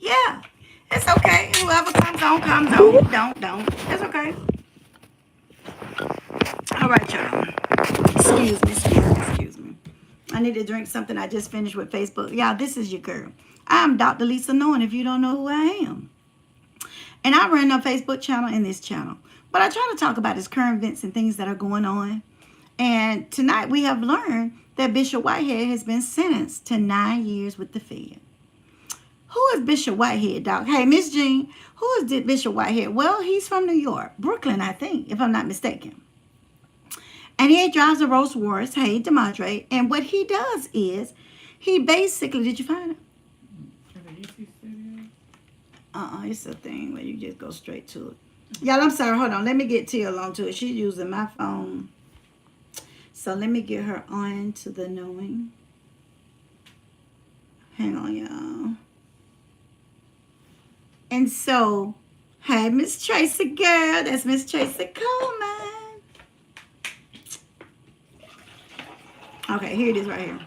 Yeah, it's okay. Whoever comes on, comes on. Who don't. It's okay. All right, y'all. Excuse me. I need to drink something I just finished with Facebook. Y'all, this is your girl. I'm Dr. Lisa Norton, if you don't know who I am. And I run a Facebook channel and this channel. But I try to talk about his current events and things that are going on. And tonight we have learned that Bishop Whitehead has been sentenced to 9 years with the Fed. Who is Bishop Whitehead, Doc? Hey, Miss Jean, who is Bishop Whitehead? Well, he's from New York, Brooklyn, I think, if I'm not mistaken. And he drives a Rolls Royce, hey, Demontre. And what he does is, he basically, did you find it? It's a thing where you just go straight to it. Y'all, I'm sorry, hold on. Let me get Tia along to it. She's using my phone. So let me get her on to the knowing. Hang on, y'all. And so, hey, Miss Tracy, girl. That's Miss Tracy Coleman. Okay, here it is right here.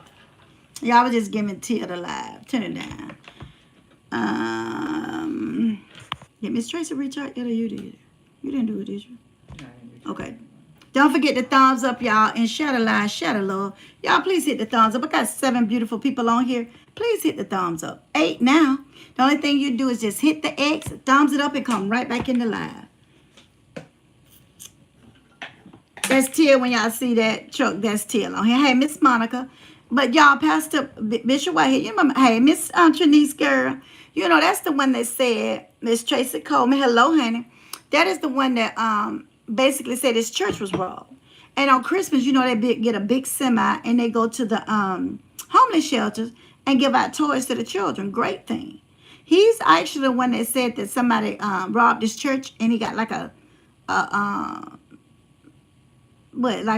Y'all was just giving Tia the live. Turn it down. Did Miss Tracy reach out yet or you did? You didn't do it, did you? Okay. Don't forget the thumbs up, y'all, and share the live, share the love. Y'all, please hit the thumbs up. I got 7 beautiful people on here. Please hit the thumbs up. 8 now. The only thing you do is just hit the X, thumbs it up, and come right back in the live. That's Tia when y'all see that truck. That's Tia on here. Hey, Miss Monica. But y'all, Pastor Bishop Whitehead, you remember, hey, Miss Trinice girl, you know, that's the one that said, Miss Tracy Coleman, hello, honey. That is the one that basically said his church was wrong. And on Christmas, you know, they get a big semi and they go to the homeless shelters and give out toys to the children. Great thing. He's actually the one that said that somebody robbed his church and he got like like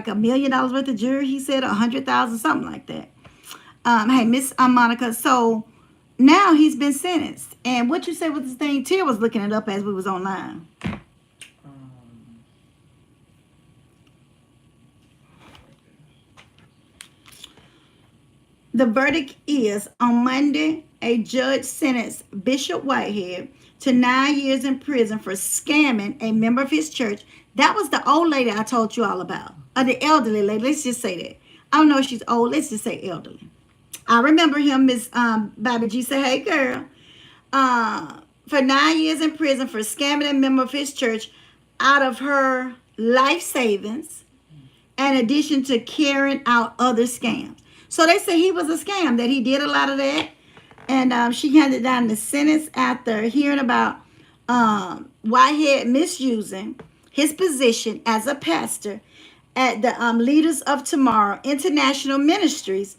$1 million worth of jewelry, he said, 100,000, something like that. Hey, Miss Monica, so now he's been sentenced. And what you said with this thing, Tia was looking it up as we was online. The verdict is, on Monday, a judge sentenced Bishop Whitehead to 9 years in prison for scamming a member of his church. That was the old lady I told you all about. Or the elderly lady. Let's just say that. I don't know if she's old. Let's just say elderly. I remember him, Miss Bobby G said, hey, girl. For 9 years in prison for scamming a member of his church out of her life savings, in addition to carrying out other scams. So they say he was a scam, that he did a lot of that. And she handed down the sentence after hearing about Whitehead misusing his position as a pastor at the Leaders of Tomorrow International Ministries,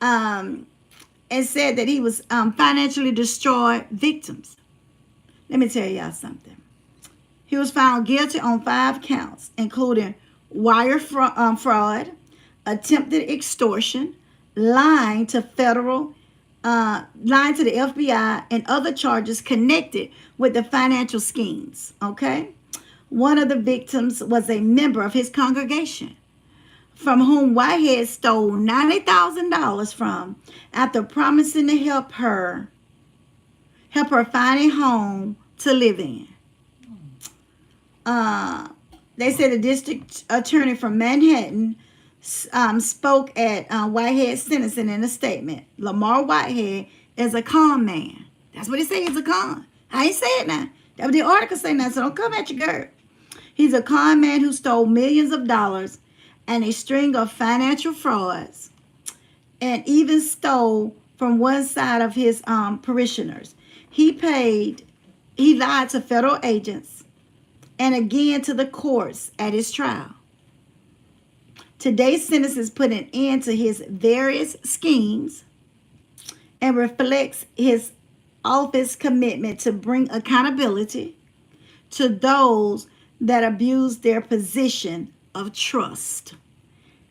and said that he was financially destroyed victims. Let me tell y'all something. He was found guilty on 5 counts, including wire fraud, attempted extortion, lying to the FBI, and other charges connected with the financial schemes. Okay, one of the victims was a member of his congregation, from whom Whitehead stole $90,000 from after promising to help her find a home to live in. They said the district attorney from Manhattan spoke at Whitehead's sentencing in a statement. Lamar Whitehead is a con man. That's what he said. He's a con. I ain't say it now. That was the article saying that, so don't come at your girl. He's a con man who stole millions of dollars and a string of financial frauds, and even stole from one side of his parishioners. He lied to federal agents and again to the courts at his trial. Today's sentence is put an end to his various schemes and reflects his office commitment to bring accountability to those that abuse their position of trust.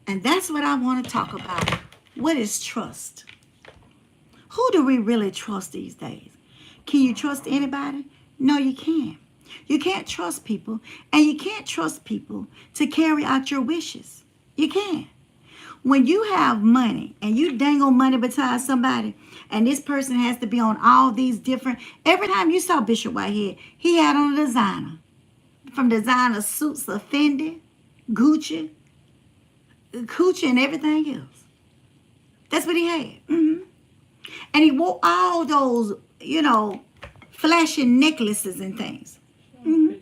And that's what I want to talk about. What is trust? Who do we really trust these days? Can you trust anybody? No, you can't. You can't trust people, and you can't trust people to carry out your wishes. You can't. When you have money and you dangle money beside somebody and this person has to be on all these different. Every time you saw Bishop Whitehead, he had on a designer. From designer suits of Fendi, Gucci, Gucci, and everything else. That's what he had. And he wore all those, flashing necklaces and things. hmm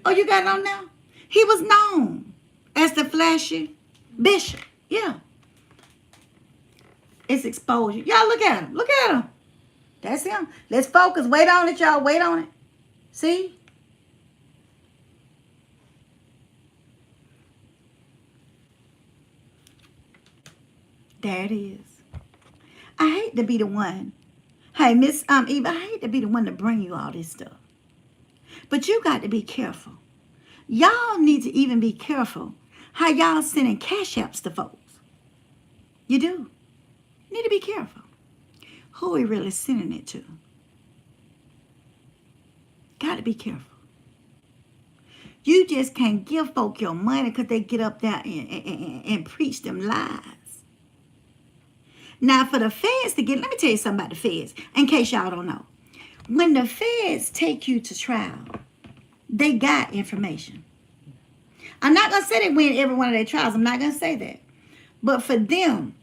Oh, you got it on now? He was known as the flashy bishop. Yeah. It's exposure. Y'all look at him. Look at him. That's him. Let's focus. Wait on it, y'all. Wait on it. See? There it is. I hate to be the one. Hey, Miss Eva, I hate to be the one to bring you all this stuff. But you got to be careful. Y'all need to even be careful how y'all sending cash apps to folks. You do. You need to be careful. Who are we really sending it to? Got to be careful. You just can't give folk your money because they get up there and preach them lies. Now, for the feds to get, let me tell you something about the feds, in case y'all don't know. When the feds take you to trial, they got information. I'm not going to say they win every one of their trials. I'm not going to say that. But for them,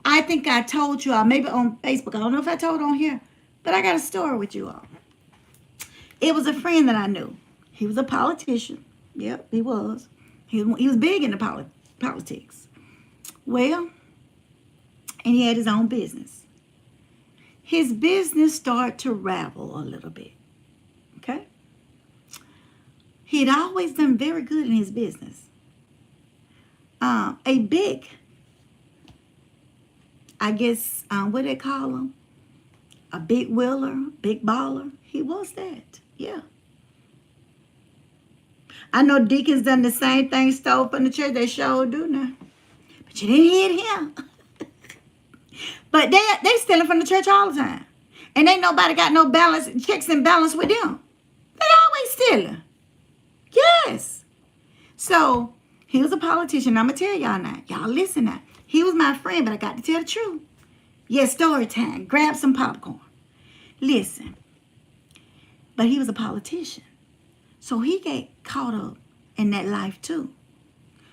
I think I told you all, maybe on Facebook, I don't know if I told on here, but I got a story with you all. It was a friend that I knew. He was a politician. Yep, he was. He was big into politics. Well, and he had his own business. His business started to ravel a little bit. Okay? He had always done very good in his business. A big, I guess, what they call him? A big wheeler, big baller. He was that. Yeah. I know deacons done the same thing, stole from the church. They sure do now. But you didn't hit him. But they stealing from the church all the time. And ain't nobody got no balance, checks and balance with them. They always stealing. Yes. So, he was a politician. I'm going to tell y'all now. Y'all listen now. He was my friend, but I got to tell the truth. Yes, story time. Grab some popcorn. Listen. But he was a politician. So, he got caught up in that life too.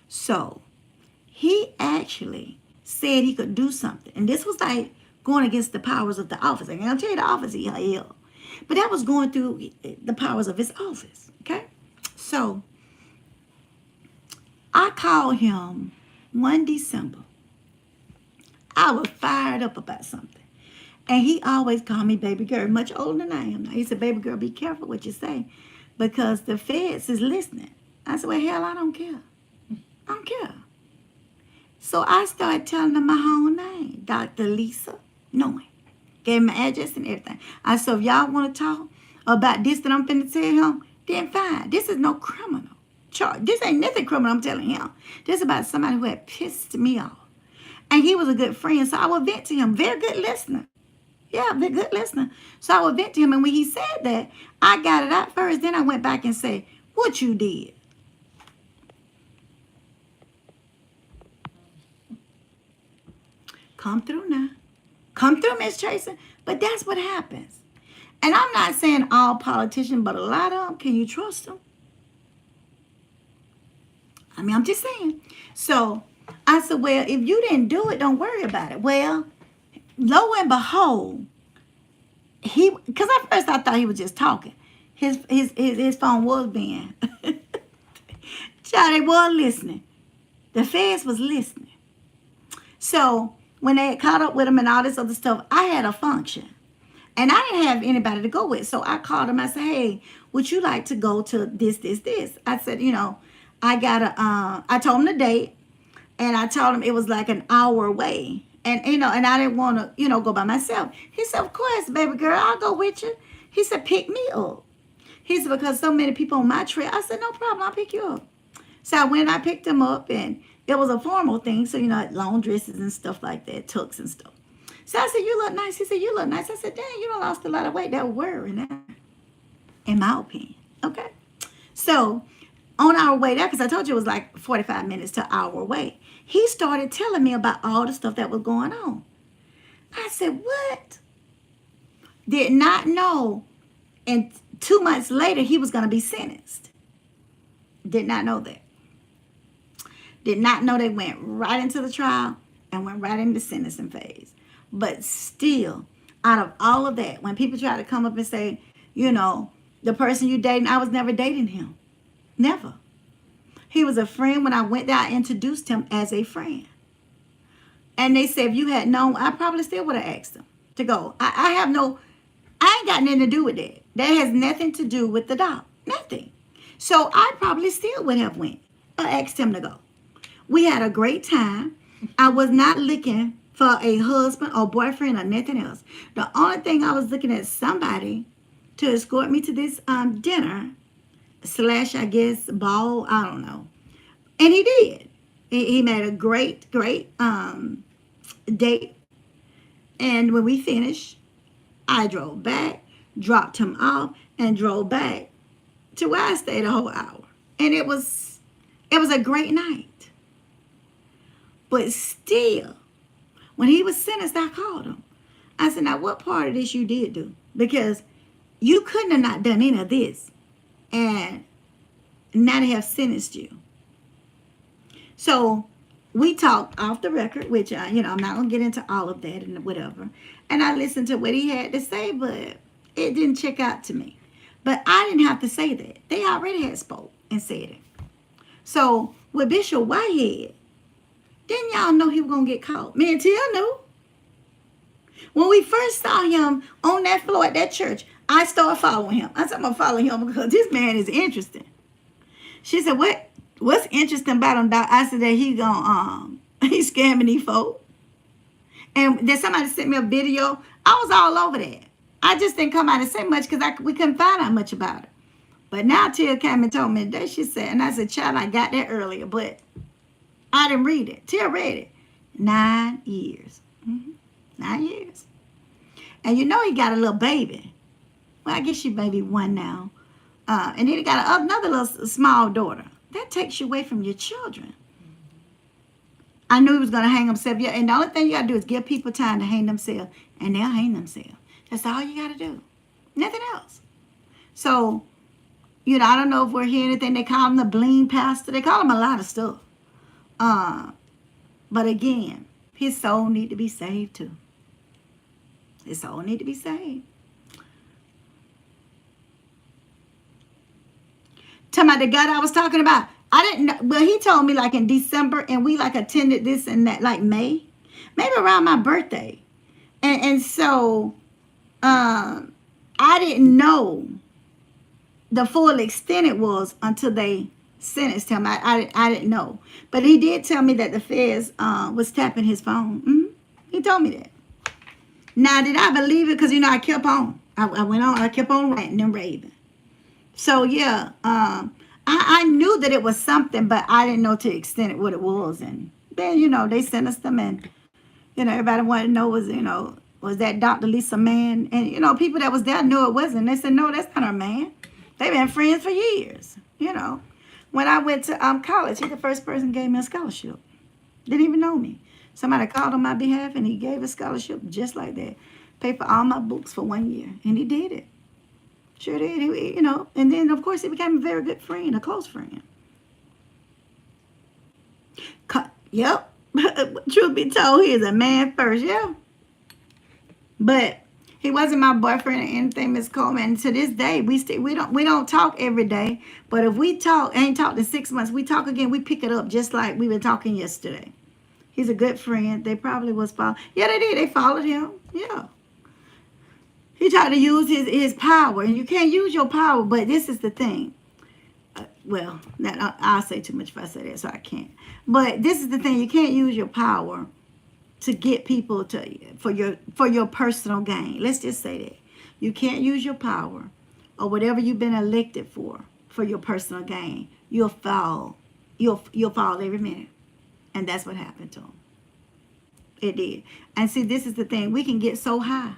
So, he actually said he could do something. And this was like going against the powers of the office. I can't tell you the office he held. But that was going through the powers of his office. Okay? So, I called him one December. I was fired up about something. And he always called me baby girl, much older than I am now. He said, baby girl, be careful what you say, because the feds is listening. I said, well, hell, I don't care. I don't care. So I started telling him my whole name, Dr. Lisa Knowing. Gave him my address and everything. I said, if y'all want to talk about this that I'm finna tell him, then fine. This is no criminal charge. This ain't nothing criminal, I'm telling him. This is about somebody who had pissed me off. And he was a good friend, so I would vent to him. Very good listener. Yeah, very good listener. So I would vent to him, and when he said that, I got it out first. Then I went back and said, what you did? Come through now. Come through, Miss Tracy. But that's what happens. And I'm not saying all politicians, but a lot of them, can you trust them? I mean, I'm just saying. So I said, well, if you didn't do it, don't worry about it. Well, lo and behold, because at first I thought he was just talking. His phone was being. Child, they was listening. The feds was listening. So when they had caught up with him and all this other stuff, I had a function. And I didn't have anybody to go with. So I called him. I said, hey, would you like to go to this? I said, I told him the date. And I told him it was like an hour away. And, and I didn't want to, go by myself. He said, of course, baby girl, I'll go with you. He said, pick me up. He said, because so many people on my trip. I said, no problem, I'll pick you up. So I went and I picked him up, and it was a formal thing. So, long dresses and stuff like that, tux and stuff. So I said, you look nice. He said, you look nice. I said, dang, you done lost a lot of weight. That worry now, in my opinion. Okay. So on our way there, because I told you it was like 45 minutes to our way, he started telling me about all the stuff that was going on. I said, what? Did not know. And 2 months later, he was going to be sentenced. Did not know that. Did not know they went right into the trial and went right into the sentencing phase. But still, out of all of that, when people try to come up and say, you know, the person you dating, I was never dating him. Never. He was a friend. When I went there, I introduced him as a friend. And they said, if you had known, I probably still would have asked him to go. I ain't got nothing to do with that. That has nothing to do with the dog. Nothing. So I probably still would have went or asked him to go. We had a great time. I was not looking for a husband or boyfriend or nothing else. The only thing I was looking at somebody to escort me to this dinner / I guess ball. I don't know. And he did. He made a great date. And when we finished, I drove back, dropped him off, and drove back to where I stayed a whole hour. And it was a great night. But still, when he was sentenced, I called him. I said, now what part of this you did do? Because you couldn't have not done any of this and not have sentenced you. So we talked off the record, which, I'm not going to get into all of that and whatever. And I listened to what he had to say, but it didn't check out to me. But I didn't have to say that. They already had spoke and said it. So with Bishop Whitehead, didn't y'all know he was going to get caught? Me and Tia knew. When we first saw him on that floor at that church, I started following him. I said, I'm going to follow him because this man is interesting. She said, what's interesting about him, Doc? I said that he's scamming these folks. And then somebody sent me a video. I was all over that. I just didn't come out and say much because we couldn't find out much about it. But now Tia came and told me today, she said, and I said, child, I got that earlier, but I didn't read it. Tia read it. 9 years. 9 years. And you know he got a little baby. Well, I guess she maybe one now. And then he got another little small daughter. That takes you away from your children. I knew he was going to hang himself. Yeah, and the only thing you got to do is give people time to hang themselves. And they'll hang themselves. That's all you got to do. Nothing else. So, I don't know if we're hearing anything. They call him the bling pastor. They call him a lot of stuff. But again, his soul need to be saved too. His soul need to be saved. Talking about the guy I was talking about. I didn't know. Well, he told me like in December, and we like attended this and that, like May, maybe around my birthday. And so I didn't know the full extent it was until they sentenced him. I didn't know. But he did tell me that the feds was tapping his phone. He told me that. Now, did I believe it? Because, I kept on. I went on. I kept on ranting and raving. So, yeah, I knew that it was something, but I didn't know to the extent what it was. And then, they sentenced them, and, everybody wanted to know was that Dr. Lisa man? And, people that was there knew it wasn't. They said, no, that's not her man. They've been friends for years, When I went to college, he's the first person who gave me a scholarship. Didn't even know me. Somebody called on my behalf, and he gave a scholarship just like that. Paid for all my books for 1 year, and he did it. Sure did. And then, of course, he became a very good friend, a close friend. Yep. Truth be told, he is a man first, yeah. But he wasn't my boyfriend or anything, Miss Coleman. To this day, we don't talk every day. But if we talk, ain't talked in 6 months, we talk again, we pick it up just like we were talking yesterday. He's a good friend. They probably was followed. Yeah, they did. They followed him. Yeah. He tried to use his power. And you can't use your power, but this is the thing. I'll say too much if I say that, so I can't. But this is the thing. You can't use your power to get people for your personal gain. Let's just say that. You can't use your power or whatever you've been elected for your personal gain. You'll fall. You'll fall every minute. And that's what happened to him. It did. And see, this is the thing. We can get so high.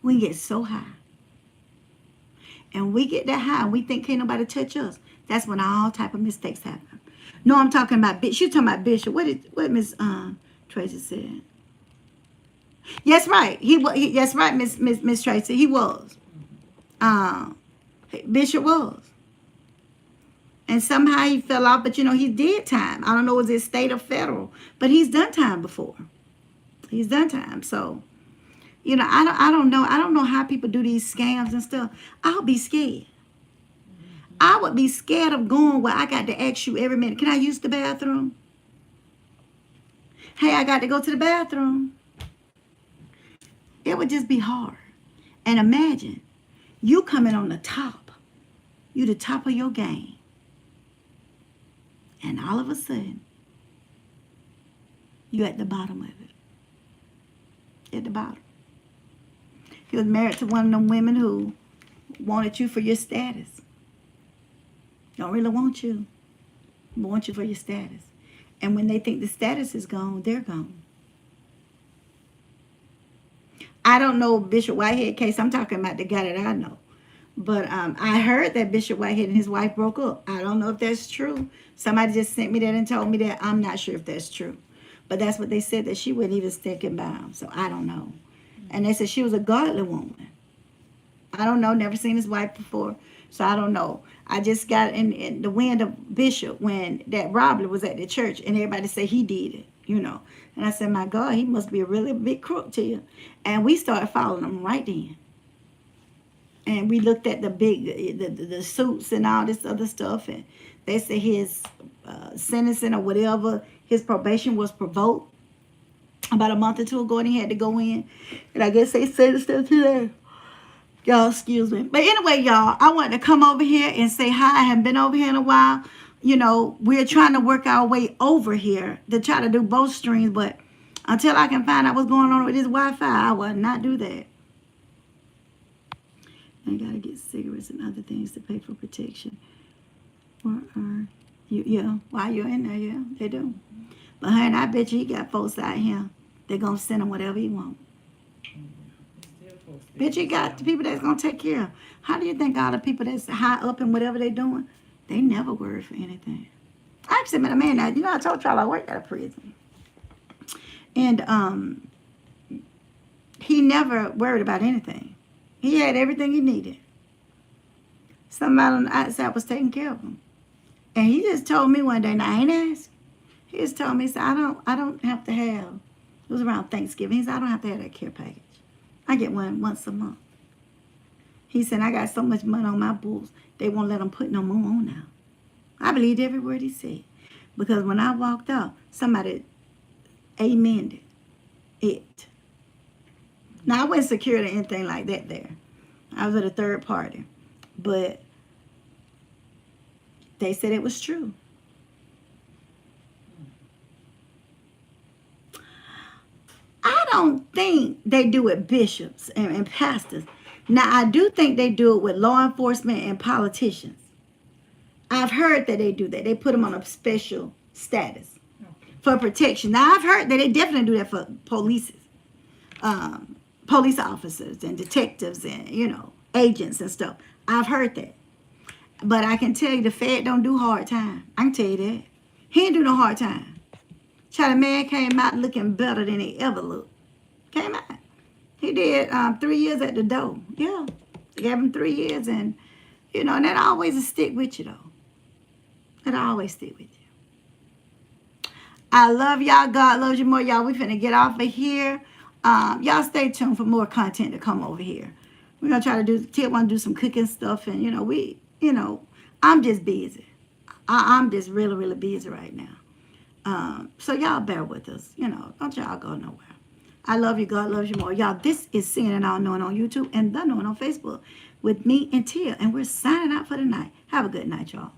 We get so high. And we get that high and we think can't nobody touch us. That's when all type of mistakes happen. No, I'm talking about Bishop. You're talking about Bishop. What Miss Tracy said? Yes, right. He was. That's right, Miss Tracy. He was. Um, Bishop was, and somehow he fell off. But he did time. I don't know was it state or federal, but he's done time before. He's done time. So I don't know. I don't know how people do these scams and stuff. I'll be scared. I would be scared of going where I got to ask you every minute. Can I use the bathroom? Hey, I got to go to the bathroom. It would just be hard. And imagine you coming on the top. You the top of your game. And all of a sudden, you at the bottom of it. At the bottom. He was married to one of them women who wanted you for your status. Don't really want you. Want you for your status. And when they think the status is gone, they're gone. I don't know Bishop Whitehead case. I'm talking about the guy that I know. But I heard that Bishop Whitehead and his wife broke up. I don't know if that's true. Somebody just sent me that and told me that. I'm not sure if that's true. But that's what they said, that she wasn't even sticking by him. So I don't know. And they said she was a godly woman. I don't know. Never seen his wife before. So I don't know. I just got in the wind of Bishop when that robbery was at the church. And everybody said he did it, And I said, my God, he must be a really big crook to you. And we started following him right then. And we looked at the suits and all this other stuff. And they said his sentencing or whatever, his probation was provoked about a month or two ago, and he had to go in. And I guess they sentenced him today. Y'all, excuse me. But anyway, y'all, I wanted to come over here and say hi. I haven't been over here in a while. We're trying to work our way over here to try to do both streams. But until I can find out what's going on with this Wi-Fi, I will not do that. I got to get cigarettes and other things to pay for protection. Where are you? Yeah, while you're in there, yeah, they do. But honey, I bet you he got folks out here. They're going to send him whatever he wants. Bet you got the people that's going to take care of. How do you think all the people that's high up in whatever they're doing, they never worry for anything? I actually met a man now. I told y'all I worked at a prison. And he never worried about anything. He had everything he needed. Somebody on the outside was taking care of him. And he just told me one day, and I ain't asked. He just told me, he said, I don't have to have, it was around Thanksgiving. He said, I don't have to have that care package. I get one once a month. He said, I got so much money on my books, they won't let them put no more on now. I believed every word he said. Because when I walked out, somebody amened it. Now, I wasn't secured or anything like that there. I was at a third party. But they said it was true. I don't think they do it bishops and pastors. Now, I do think they do it with law enforcement and politicians. I've heard that they do that. They put them on a special status for protection. Now, I've heard that they definitely do that for police officers and detectives and, agents and stuff. I've heard that. But I can tell you the Fed don't do hard time. I can tell you that. He ain't do no hard time. Charlie man came out looking better than he ever looked. Came out. He did 3 years at the door. Yeah. They gave him 3 years and, and that always will stick with you though. It'll always stick with you. I love y'all. God loves you more. Y'all, we finna get off of here. Y'all stay tuned for more content to come over here. We're gonna try to Ted want to do some cooking stuff and, I'm just busy. I'm just really, really busy right now. So y'all bear with us. Don't y'all go nowhere. I love you. God loves you more. Y'all, this is Seeing and All Knowing on YouTube and The Knowing on Facebook with me and Tia. And we're signing out for the night. Have a good night, y'all.